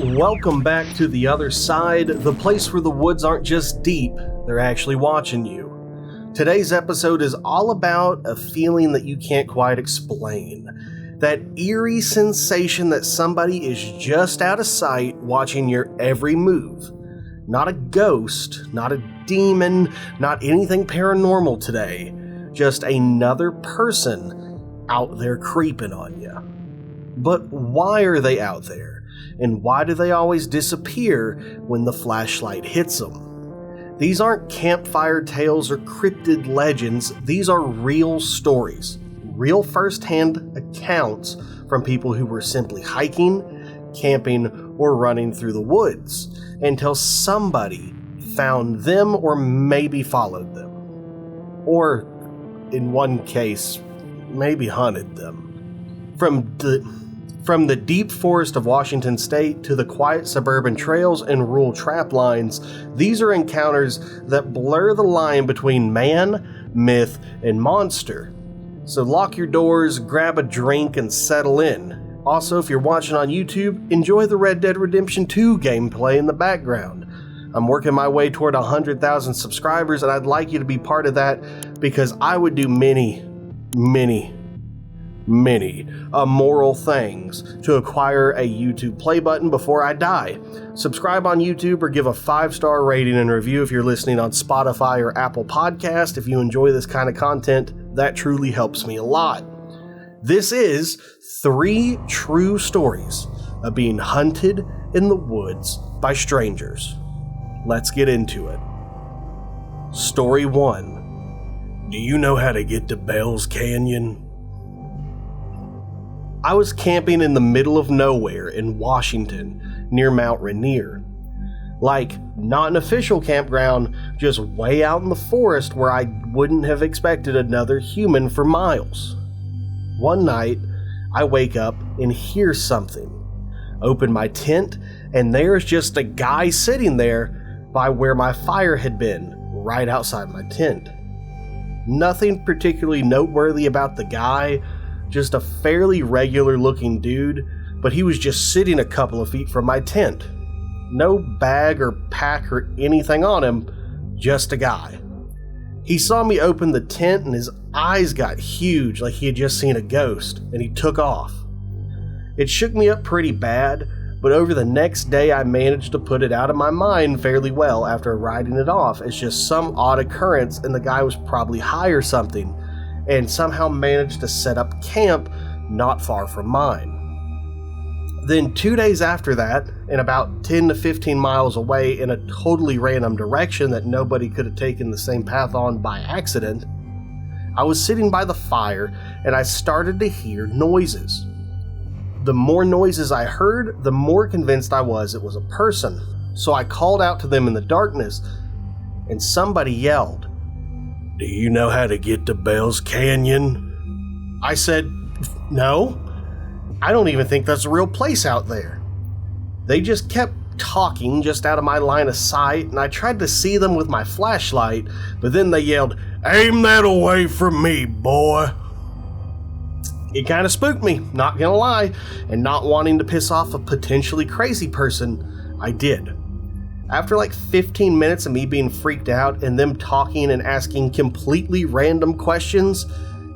Welcome back to the other side, the place where the woods aren't just deep, they're actually watching you. Today's episode is all about a feeling that you can't quite explain. That eerie sensation that somebody is just out of sight watching your every move. Not a ghost, not a demon, not anything paranormal today. Just another person out there creeping on you. But why are they out there? And why do they always disappear when the flashlight hits them? These aren't campfire tales or cryptid legends. These are real stories. Real first-hand accounts from people who were simply hiking, camping, or running through the woods until somebody found them or maybe followed them. Or, in one case, maybe hunted them. From the deep forest of Washington State to the quiet suburban trails and rural trap lines, these are encounters that blur the line between man, myth, and monster. So lock your doors, grab a drink, and settle in. Also, if you're watching on YouTube, enjoy the Red Dead Redemption 2 gameplay in the background. I'm working my way toward 100,000 subscribers, and I'd like you to be part of that because I would do many immoral things to acquire a YouTube play button before I die. Subscribe on YouTube or give a 5-star rating and review if you're listening on Spotify or Apple Podcast. If you enjoy this kind of content, that truly helps me a lot. This is 3 true stories of being hunted in the woods by strangers. Let's get into it. Story 1. Do you know how to get to Bell's Canyon? I was camping in the middle of nowhere in Washington, near Mount Rainier. Like, not an official campground, just way out in the forest where I wouldn't have expected another human for miles. One night, I wake up and hear something. Open my tent, and there's just a guy sitting there by where my fire had been, right outside my tent. Nothing particularly noteworthy about the guy, just a fairly regular looking dude, but he was just sitting a couple of feet from my tent. No bag or pack or anything on him, just a guy. He saw me open the tent and his eyes got huge like he had just seen a ghost, and he took off. It shook me up pretty bad, but over the next day I managed to put it out of my mind fairly well after writing it off as just some odd occurrence and the guy was probably high or something, and somehow managed to set up camp not far from mine. Then 2 days after that, and about 10 to 15 miles away in a totally random direction that nobody could have taken the same path on by accident, I was sitting by the fire and I started to hear noises. The more noises I heard, the more convinced I was it was a person. So I called out to them in the darkness, and somebody yelled, "Do you know how to get to Bell's Canyon?" I said, "No, I don't even think that's a real place out there." They just kept talking just out of my line of sight, and I tried to see them with my flashlight, but then they yelled, "Aim that away from me, boy." It kind of spooked me, not gonna lie, and not wanting to piss off a potentially crazy person, I did. After like 15 minutes of me being freaked out and them talking and asking completely random questions,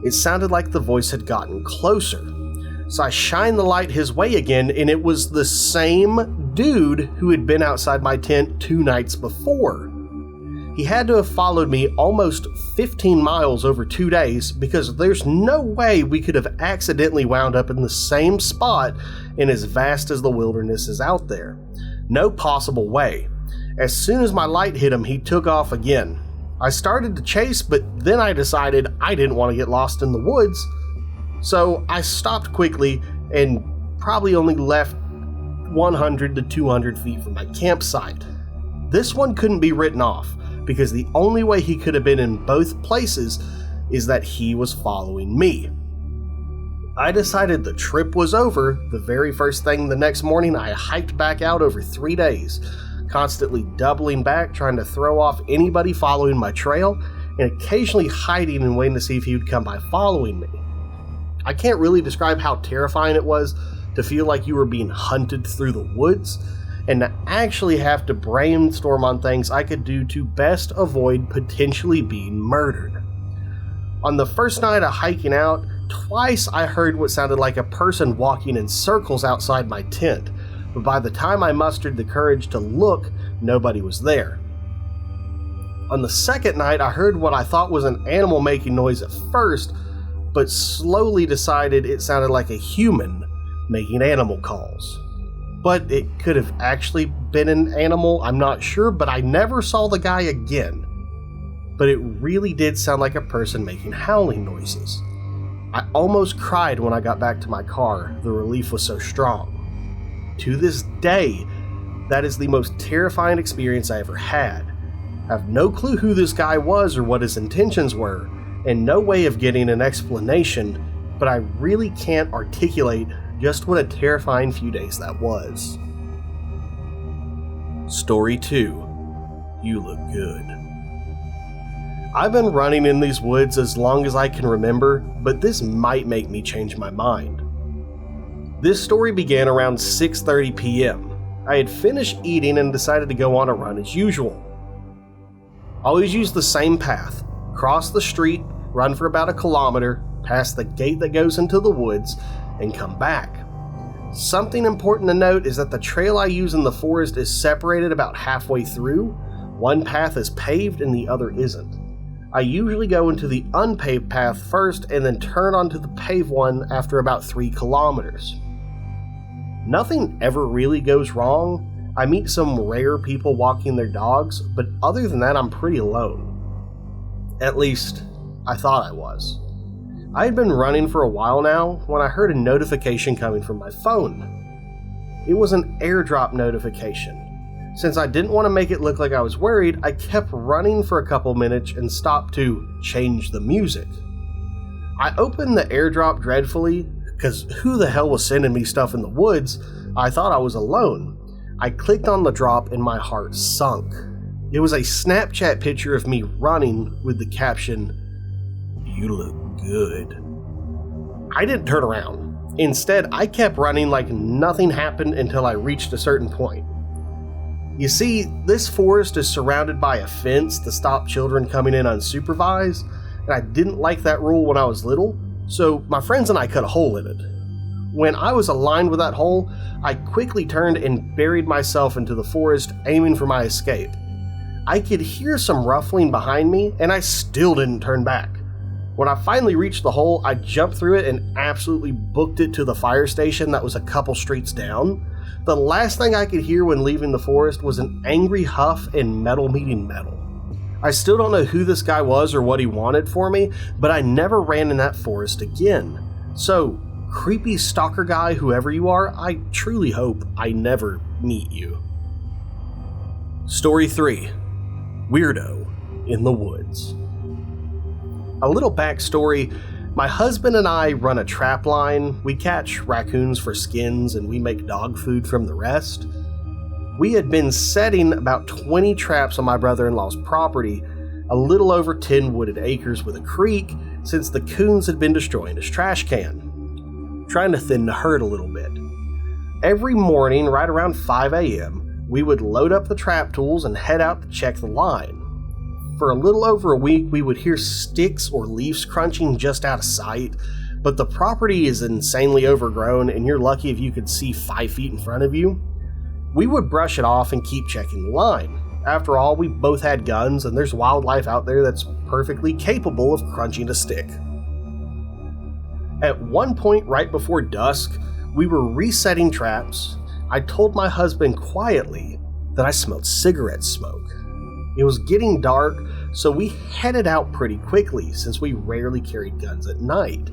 it sounded like the voice had gotten closer. So I shined the light his way again, and it was the same dude who had been outside my tent 2 nights before. He had to have followed me almost 15 miles over 2 days because there's no way we could have accidentally wound up in the same spot in as vast as the wilderness is out there. No possible way. As soon as my light hit him, he took off again. I started to chase, but then I decided I didn't want to get lost in the woods. So I stopped quickly and probably only left 100 to 200 feet from my campsite. This one couldn't be written off because the only way he could have been in both places is that he was following me. I decided the trip was over. The very first thing the next morning, I hiked back out over 3 days, constantly doubling back, trying to throw off anybody following my trail, and occasionally hiding and waiting to see if he would come by following me. I can't really describe how terrifying it was, to feel like you were being hunted through the woods, and to actually have to brainstorm on things I could do to best avoid potentially being murdered. On the first night of hiking out, twice I heard what sounded like a person walking in circles outside my tent, but by the time I mustered the courage to look, nobody was there. On the second night, I heard what I thought was an animal making noise at first, but slowly decided it sounded like a human making animal calls. But it could have actually been an animal, I'm not sure, but I never saw the guy again. But it really did sound like a person making howling noises. I almost cried when I got back to my car, the relief was so strong. To this day, that is the most terrifying experience I ever had. I have no clue who this guy was or what his intentions were, and no way of getting an explanation, but I really can't articulate just what a terrifying few days that was. Story 2. You look good. I've been running in these woods as long as I can remember, but this might make me change my mind. This story began around 6:30 p.m. I had finished eating and decided to go on a run as usual. I always use the same path, cross the street, run for about 1 kilometer, past the gate that goes into the woods, and come back. Something important to note is that the trail I use in the forest is separated about halfway through. One path is paved and the other isn't. I usually go into the unpaved path first and then turn onto the paved one after about 3 kilometers. Nothing ever really goes wrong. I meet some rare people walking their dogs, but other than that I'm pretty alone. At least, I thought I was. I had been running for a while now when I heard a notification coming from my phone. It was an airdrop notification. Since I didn't want to make it look like I was worried, I kept running for a couple minutes and stopped to change the music. I opened the airdrop dreadfully, because who the hell was sending me stuff in the woods? I thought I was alone. I clicked on the drop and my heart sunk. It was a Snapchat picture of me running with the caption, "You look good." I didn't turn around. Instead, I kept running like nothing happened until I reached a certain point. You see, this forest is surrounded by a fence to stop children coming in unsupervised, and I didn't like that rule when I was little, so my friends and I cut a hole in it. When I was aligned with that hole, I quickly turned and buried myself into the forest, aiming for my escape. I could hear some ruffling behind me, and I still didn't turn back. When I finally reached the hole, I jumped through it and absolutely booked it to the fire station that was a couple streets down. The last thing I could hear when leaving the forest was an angry huff and metal meeting metal. I still don't know who this guy was or what he wanted for me, but I never ran in that forest again. So, creepy stalker guy, whoever you are, I truly hope I never meet you. Story 3. Weirdo in the woods. A little backstory, my husband and I run a trapline. We catch raccoons for skins and we make dog food from the rest. We had been setting about 20 traps on my brother-in-law's property, a little over 10 wooded acres with a creek, since the coons had been destroying his trash can. Trying to thin the herd a little bit. Every morning, right around 5 a.m., we would load up the trap tools and head out to check the line. For a little over a week, we would hear sticks or leaves crunching just out of sight, but the property is insanely overgrown and you're lucky if you could see 5 feet in front of you. We would brush it off and keep checking the line. After all, we both had guns and there's wildlife out there that's perfectly capable of crunching a stick. At one point right before dusk, we were resetting traps. I told my husband quietly that I smelled cigarette smoke. It was getting dark, so we headed out pretty quickly since we rarely carried guns at night.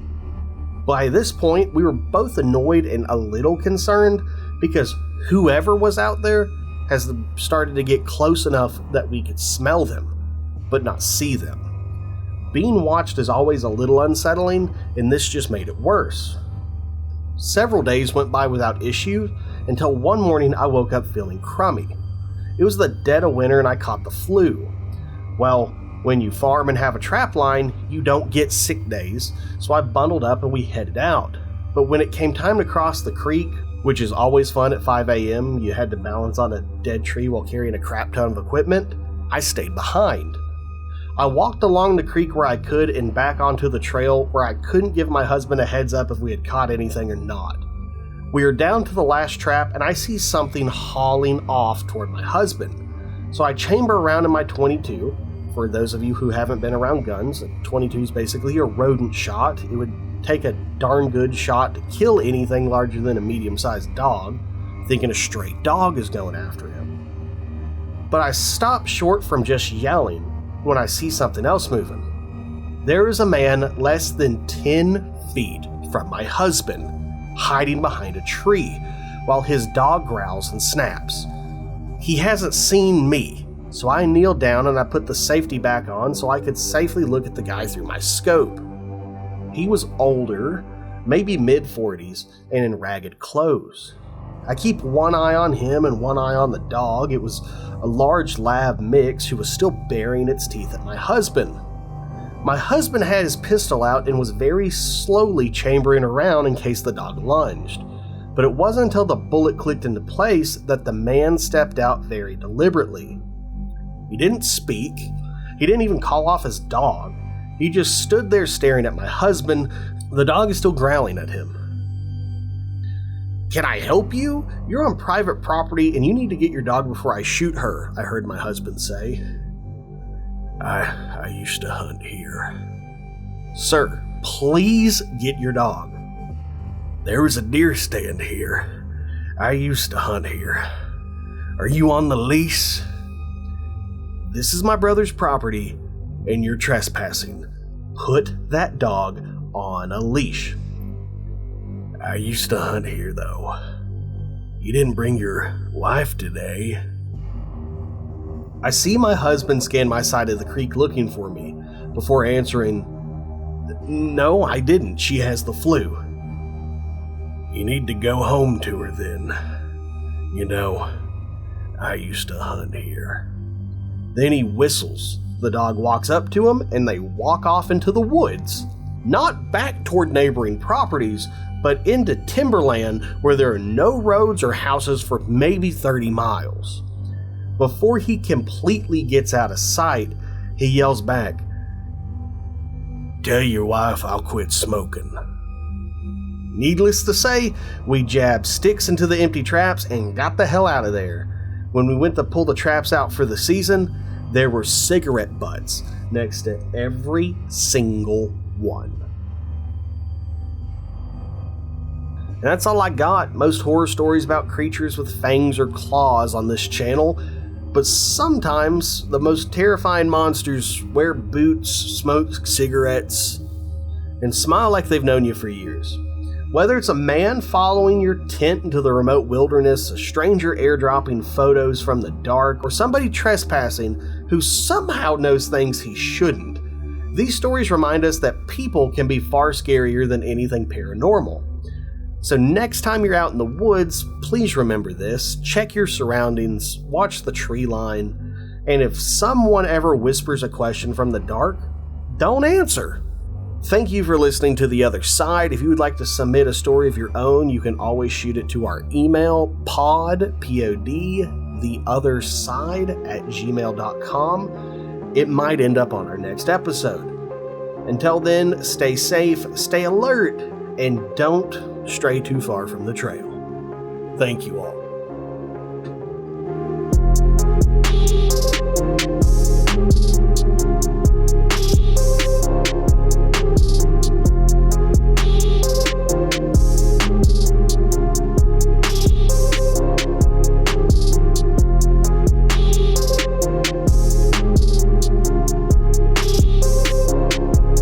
By this point, we were both annoyed and a little concerned because whoever was out there has started to get close enough that we could smell them, but not see them. Being watched is always a little unsettling, and this just made it worse. Several days went by without issue until one morning I woke up feeling crummy. It was the dead of winter and I caught the flu. Well, when you farm and have a trap line, you don't get sick days, so I bundled up and we headed out. But when it came time to cross the creek, which is always fun at 5 a.m., you had to balance on a dead tree while carrying a crap ton of equipment, I stayed behind. I walked along the creek where I could and back onto the trail where I couldn't give my husband a heads up if we had caught anything or not. We are down to the last trap and I see something hauling off toward my husband. So I chamber around in my .22. For those of you who haven't been around guns, a .22 is basically a rodent shot. It would take a darn good shot to kill anything larger than a medium-sized dog, thinking a stray dog is going after him. But I stop short from just yelling when I see something else moving. There is a man less than 10 feet from my husband, hiding behind a tree, while his dog growls and snaps. He hasn't seen me, so I kneel down and I put the safety back on so I could safely look at the guy through my scope. He was older, maybe mid-40s, and in ragged clothes. I keep one eye on him and one eye on the dog. It was a large lab mix who was still baring its teeth at my husband. My husband had his pistol out and was very slowly chambering around in case the dog lunged. But it wasn't until the bullet clicked into place that the man stepped out very deliberately. He didn't speak. He didn't even call off his dog. He just stood there staring at my husband. The dog is still growling at him. "Can I help you? You're on private property and you need to get your dog before I shoot her," I heard my husband say. I used to hunt here. "Sir, please get your dog." "There was a deer stand here. I used to hunt here. Are you on the lease?" "This is my brother's property and you're trespassing. Put that dog on a leash." "I used to hunt here, though. You didn't bring your wife today." I see my husband scan my side of the creek looking for me before answering, "No, I didn't. She has the flu." "You need to go home to her then. You know, I used to hunt here." Then he whistles. The dog walks up to him and they walk off into the woods. Not back toward neighboring properties, but into timberland where there are no roads or houses for maybe 30 miles. Before he completely gets out of sight, he yells back, "Tell your wife I'll quit smoking." Needless to say, we jabbed sticks into the empty traps and got the hell out of there. When we went to pull the traps out for the season, there were cigarette butts next to every single one. And that's all I got. Most horror stories about creatures with fangs or claws on this channel, but sometimes the most terrifying monsters wear boots, smoke cigarettes, and smile like they've known you for years. Whether it's a man following your tent into the remote wilderness, a stranger airdropping photos from the dark, or somebody trespassing who somehow knows things he shouldn't, these stories remind us that people can be far scarier than anything paranormal. So next time you're out in the woods, please remember this. Check your surroundings, watch the tree line, and if someone ever whispers a question from the dark, don't answer. Thank you for listening to The Other Side. If you would like to submit a story of your own, you can always shoot it to our email, pod, P-O-D, theotherside@gmail.com. It might end up on our next episode. Until then, stay safe, stay alert, and don't stray too far from the trail. Thank you all.